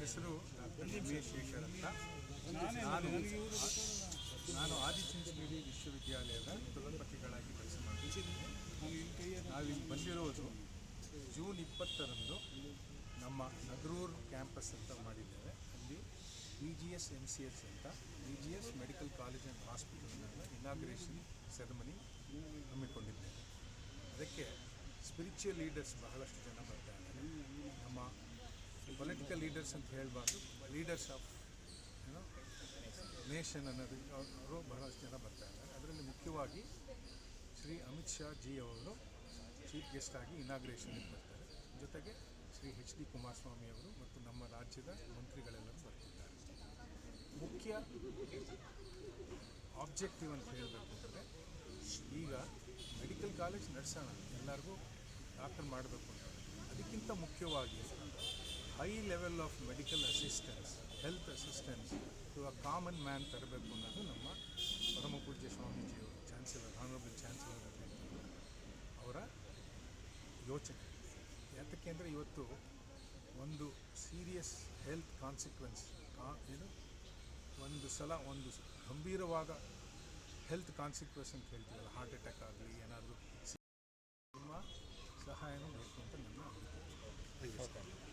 ಹೆಸರು ಡಾಕ್ಟರ್ ರಮೇಶ್ ಶೇಖರ್ ಅಂತ. ನಾನು ಆದಿಚುಂಚನಗಿರಿ ವಿಶ್ವವಿದ್ಯಾಲಯದ ಕುಲಪತಿಗಳಾಗಿ ಕೆಲಸ ಮಾಡ್ತಿದ್ದೀನಿ. ನಾವಿಲ್ಲಿ ಬಂದಿರೋದು ಜೂನ್ 20ರಂದು ನಮ್ಮ ನಗರೂರು ಕ್ಯಾಂಪಸ್ ಅಂತ ಮಾಡಿದ್ದೇವೆ. ಅಲ್ಲಿ BGS MCH ಅಂತ BGS ಮೆಡಿಕಲ್ ಕಾಲೇಜ್ ಆ್ಯಂಡ್ ಹಾಸ್ಪಿಟಲ್ನ ಇನಾಗ್ರೇಷನ್ ಸೆರೆಮನಿ ಹಮ್ಮಿಕೊಂಡಿದ್ದೇವೆ. ಅದಕ್ಕೆ ಸ್ಪಿರಿಚುವಲ್ ಲೀಡರ್ಸ್ ಬಹಳಷ್ಟು ಜನ ಬರ್ತಾ ಇದ್ದಾರೆ. ನಮ್ಮ ಪೊಲಿಟಿಕಲ್ ಲೀಡರ್ಸ್ ಅಂತ ಹೇಳಬಾರ್ದು, ಲೀಡರ್ಸ್ ಆಫ್ ನೇಷನ್ ಅನ್ನೋದು ಅವರು ಬಹಳಷ್ಟು ಜನ ಬರ್ತಾ ಇದ್ದಾರೆ. ಅದರಲ್ಲಿ ಮುಖ್ಯವಾಗಿ ಶ್ರೀ ಅಮಿತ್ ಶಾ ಜಿ ಅವರು ಚೀಫ್ ಗೆಸ್ಟ್ ಆಗಿ ಇನಾಗ್ರೇಷನ್ಗೆ ಬರ್ತಾರೆ. ಜೊತೆಗೆ ಶ್ರೀ HD ಕುಮಾರಸ್ವಾಮಿ ಅವರು ಮತ್ತು ನಮ್ಮ ರಾಜ್ಯದ ಮಂತ್ರಿಗಳೆಲ್ಲರೂ ಬರ್ತಿದ್ದಾರೆ. ಮುಖ್ಯ ಆಬ್ಜೆಕ್ಟಿವ್ ಅಂತ ಹೇಳಬೇಕು ಅಂದರೆ, ಈಗ ಮೆಡಿಕಲ್ ಕಾಲೇಜ್ ನಡೆಸೋಣ, ಎಲ್ಲರಿಗೂ ಡಾಕ್ಟರ್ ಮಾಡಬೇಕು ಅಂತ. ಅದಕ್ಕಿಂತ ಮುಖ್ಯವಾಗಿ high level of medical assistance, health assistance to a common man ತರಬೇಕು ಅನ್ನೋದು ನಮ್ಮ ಪರಮ ಪೂಜ್ಯ ಸ್ವಾಮೀಜಿಯವರು, ಚಾನ್ಸಲರ್, ಆನರಬಲ್ ಚಾನ್ಸಲರ್ ಅವರ ಯೋಚನೆ. ಯಾತಕ್ಕೆ ಅಂದರೆ ಇವತ್ತು ಒಂದು ಸೀರಿಯಸ್ ಹೆಲ್ತ್ ಕಾನ್ಸಿಕ್ವೆನ್ಸ್ ಒಂದು ಸಲ ಒಂದು ಗಂಭೀರವಾದ ಹೆಲ್ತ್ ಕಾನ್ಸಿಕ್ವೆನ್ಸ್ ಅಂತ ಹೇಳ್ತೀವಲ್ಲ, ಹಾರ್ಟ್ ಅಟ್ಯಾಕ್ ಆಗಲಿ ಏನಾದರೂ, ನಿಮ್ಮ ಸಹಾಯನೂ ಬೇಕು ಅಂತ ನನ್ನ ಅಭಿಪ್ರಾಯ.